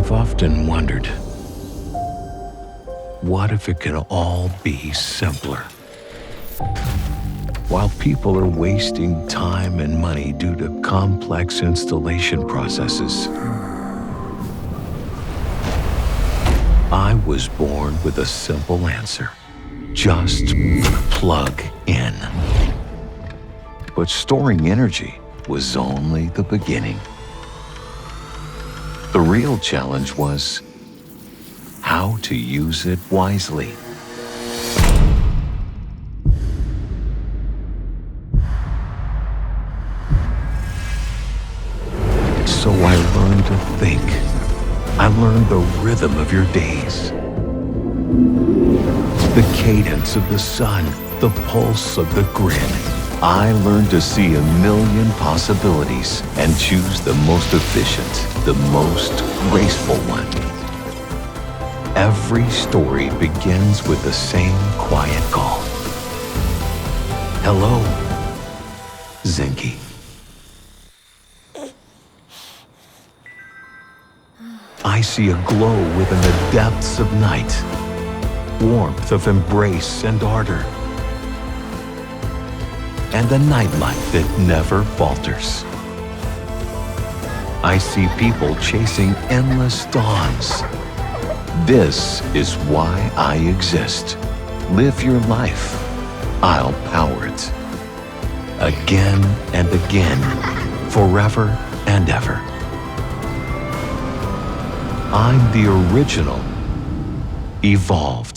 I've often wondered, what if it could all be simpler? While people are wasting time and money due to complex installation processes, I was born with a simple answer. Just plug in. But storing energy was only the beginning. The real challenge was how to use it wisely. So I learned to think. I learned the rhythm of your days, the cadence of the sun, the pulse of the grid. I learned to see a million possibilities and choose the most efficient, the most graceful one. Every story begins with the same quiet call. Hello, Zinke. I see a glow within the depths of night, warmth of embrace and ardor, and a nightlight that never falters. I see people chasing endless dawns. This is why I exist. Live your life. I'll power it. Again and again, forever and ever. I'm the original, evolved